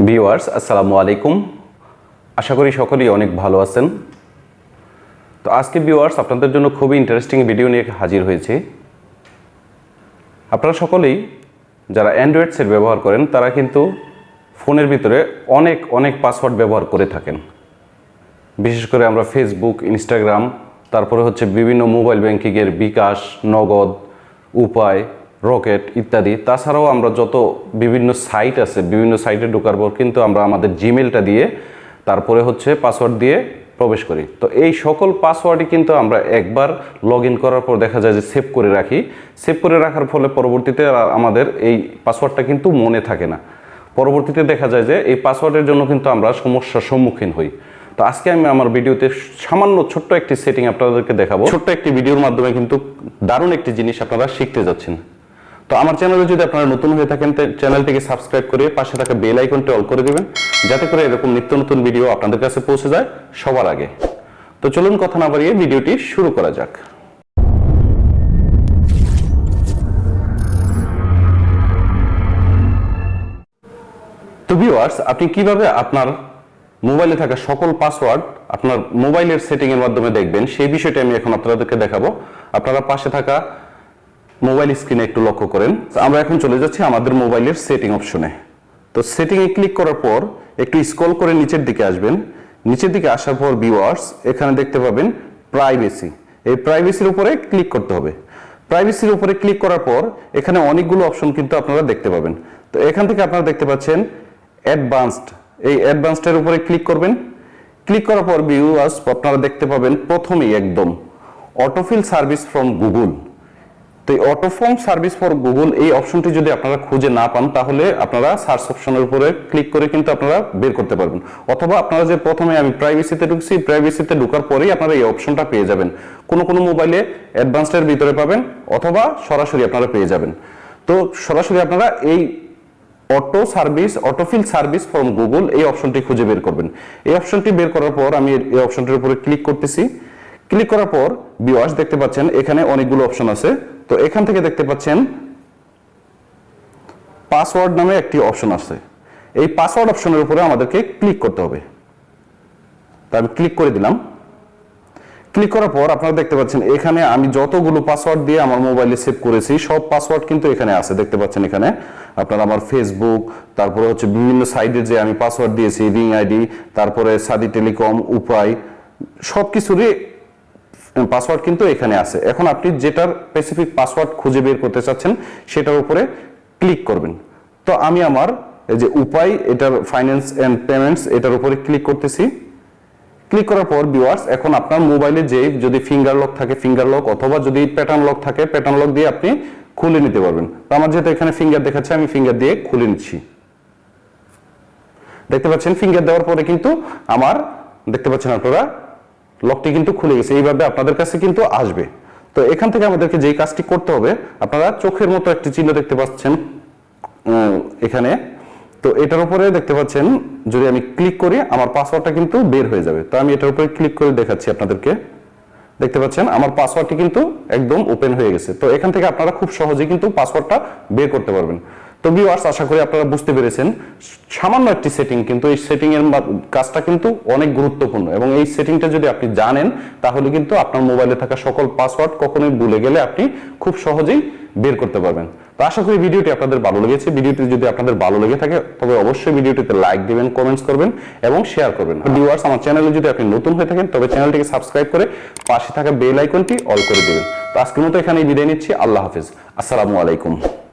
Viewers আসসালামু আলাইকুম। আশা করি সকলেই অনেক ভালো আছেন। তো আজকে ভিউয়ার্স আপনাদের জন্য খুবই ইন্টারেস্টিং ভিডিও নিয়ে হাজির হয়েছে। আপনারা সকলেই যারা অ্যান্ড্রয়েড সেট ব্যবহার করেন তারা কিন্তু ফোনের ভিতরে অনেক পাসওয়ার্ড ব্যবহার করে থাকেন। বিশেষ করে আমরা ফেসবুক, ইনস্টাগ্রাম, তারপরে হচ্ছে বিভিন্ন মোবাইল ব্যাংকিংয়ের বিকাশ, নগদ, উপায়, রকেট ইত্যাদি। তাছাড়াও আমরা যত বিভিন্ন সাইট আছে, বিভিন্ন সাইটে ঢোকার পর কিন্তু আমরা আমাদের জিমেলটা দিয়ে তারপরে হচ্ছে পাসওয়ার্ড দিয়ে প্রবেশ করি। তো এই সকল পাসওয়ার্ডই কিন্তু আমরা একবার লগ ইন করার পর দেখা যায় যে সেভ করে রাখি। সেভ করে রাখার ফলে পরবর্তীতে আমাদের এই পাসওয়ার্ডটা কিন্তু মনে থাকে না। পরবর্তীতে দেখা যায় যে এই পাসওয়ার্ডের জন্য কিন্তু আমরা সমস্যার সম্মুখীন হই। তো আজকে আমি আমার ভিডিওতে সামান্য ছোট্ট একটি সেটিং আপনাদেরকে দেখাবো। ছোট্ট একটি ভিডিওর মাধ্যমে কিন্তু দারুণ একটি জিনিস আপনারা শিখতে যাচ্ছেন। তো আমার চ্যানেলে যদি আপনারা নতুন হয়ে থাকেন চ্যানেলটিকে সাবস্ক্রাইব করে পাশে থাকা বেল আইকনটি অল করে দিবেন, যাতে করে এরকম নিত্য নতুন ভিডিও আপনাদের কাছে পৌঁছে যায় সবার আগে। তো চলুন কথা না বাড়িয়ে ভিডিওটি শুরু করা যাক। তো ভিউয়ার্স, আপনি কিভাবে আপনার মোবাইলে থাকা সকল পাসওয়ার্ড আপনার মোবাইলের সেটিং এর মাধ্যমে দেখবেন সেই বিষয়টা আমি এখন আপনাদেরকে দেখাবো। আপনারা পাশে থাকা মোবাইল স্ক্রিনে একটু লক্ষ্য করেন। আমরা এখন চলে যাচ্ছি আমাদের মোবাইলের সেটিং অপশনে। তো সেটিং এ ক্লিক করার পর একটু স্ক্রল করে নিচের দিকে আসবেন। নিচের দিকে আসার পর ভিউয়ার্স এখানে দেখতে পাবেন প্রাইভেসি। এই প্রাইভেসির উপরে ক্লিক করতে হবে। প্রাইভেসির উপরে ক্লিক করার পর এখানে অনেকগুলো অপশন কিন্তু আপনারা দেখতে পাবেন। তো এখান থেকে আপনারা দেখতে পাচ্ছেন অ্যাডভান্সড। এই অ্যাডভান্সডের উপরে ক্লিক করবেন। ক্লিক করার পর ভিউয়ার্স আপনারা দেখতে পাবেন প্রথমেই একদম অটোফিল সার্ভিস ফ্রম গুগল। তো এই অটোফর্ম সার্ভিস ফর গুগল এই অপশনটি যদি আপনারা খুঁজে না পান তাহলে আপনারা সার্চ অপশনের উপরে ক্লিক করে কিন্তু আপনারা বের করতে পারবেন। অথবা আপনারা যে প্রথমে আমি প্রাইভেসিতে ঢুকছি, প্রাইভেসিতে ঢোকার পরেই আপনারা এই অপশনটা পেয়ে যাবেন। কোনো মোবাইলে অ্যাডভান্সডের ভিতরে পাবেন অথবা সরাসরি আপনারা পেয়ে যাবেন। তো সরাসরি আপনারা এই অটোফিল সার্ভিস ফ্রম গুগল এই অপশনটি খুঁজে বের করবেন। এই অপশনটি বের করার পর আমি এই অপশনটির উপরে ক্লিক করতেছি। ক্লিক করার পর ভিউয়ার্স দেখতে পাচ্ছেন এখানে অনেকগুলো অপশন আছে। তো এখান থেকে দেখতে পাচ্ছেন পাসওয়ার্ড নামে একটি অপশন আছে। এই পাসওয়ার্ড অপশনের উপরে আমাদেরকে ক্লিক করতে হবে। তো আমি ক্লিক করে দিলাম। ক্লিক করার পর আপনারা দেখতে পাচ্ছেন এখানে আমি যতগুলো পাসওয়ার্ড দিয়ে আমার মোবাইলে সেভ করেছি সব পাসওয়ার্ড কিন্তু এখানে আছে। দেখতে পাচ্ছেন এখানে আপনারা আমার ফেসবুক, তারপরে হচ্ছে বিভিন্ন সাইটে যে আমি পাসওয়ার্ড দিয়েছি, রিং আইডি, তারপরে সাদি টেলিকম, উপায়, সবকিছুরই পাসওয়ার্ড কিন্তু এখানে আছে। এখন আপনি যেটার স্পেসিফিক পাসওয়ার্ড খুঁজে বের করতে চাচ্ছেন সেটার উপরে ক্লিক করবেন। তো আমি আমার এই যে উপায়, এটার ফাইন্যান্স এন্ড পেমেন্টস, এটার উপরে ক্লিক করতেছি। ক্লিক করার পর ভিউয়ার্স এখন আপনার মোবাইলে যে যদি ফিঙ্গার লক থাকে ফিঙ্গার লক, অথবা যদি প্যাটার্ন লক থাকে প্যাটার্ন লক দিয়ে আপনি খুলে নিতে পারবেন। তো আমার যেহেতু এখানে ফিঙ্গার দেখাচ্ছে আমি ফিঙ্গার দিয়ে খুলে নিচ্ছি। দেখতে পাচ্ছেন ফিঙ্গার দেওয়ার পরে কিন্তু আমার দেখতে পাচ্ছেন আপনারা লকটি কিন্তু খুলে গেছে। এইভাবে আপনাদের কাছে কিন্তু আসবে। তো এখান থেকে আমাদেরকে যেই কাজটি করতে হবে, আপনারা চোখের মতো একটি চিহ্ন দেখতে পাচ্ছেন এখানে। তো এটার উপরে দেখতে পাচ্ছেন যদি আমি ক্লিক করি আমার পাসওয়ার্ডটা কিন্তু বের হয়ে যাবে। তো আমি এটার উপরে ক্লিক করে দেখাচ্ছি আপনাদেরকে। দেখতে পাচ্ছেন আমার পাসওয়ার্ডটি কিন্তু একদম ওপেন হয়ে গেছে। তো এখান থেকে আপনারা খুব সহজেই কিন্তু পাসওয়ার্ডটা বের করতে পারবেন। তো ভিউয়ার্স আশা করি আপনারা বুঝতে পেরেছেন সামান্য একটি সেটিং, কিন্তু এই সেটিং এর কাজটা কিন্তু অনেক গুরুত্বপূর্ণ এবং এই সেটিংটা যদি আপনি জানেন তাহলে কিন্তু আপনার মোবাইলে থাকা সকল পাসওয়ার্ড কখনোই ভুলে গেলে আপনি খুব সহজেই বের করতে পারবেন। তো আশা করি ভিডিওটি আপনাদের ভালো লেগেছে। ভিডিওটি যদি আপনাদের ভালো লেগে থাকে তবে অবশ্যই ভিডিওটিতে লাইক দিবেন, কমেন্টস করবেন এবং শেয়ার করবেন। ভিউয়ার্স আমার চ্যানেলে যদি আপনি নতুন হয়ে থাকেন তবে চ্যানেলটিকে সাবস্ক্রাইব করে পাশে থাকা বেল আইকনটি অল করে দিবেন। তো আজকের মতো এখানেই বিদায় নিচ্ছি। আল্লাহ হাফেজ। আসসালামু আলাইকুম।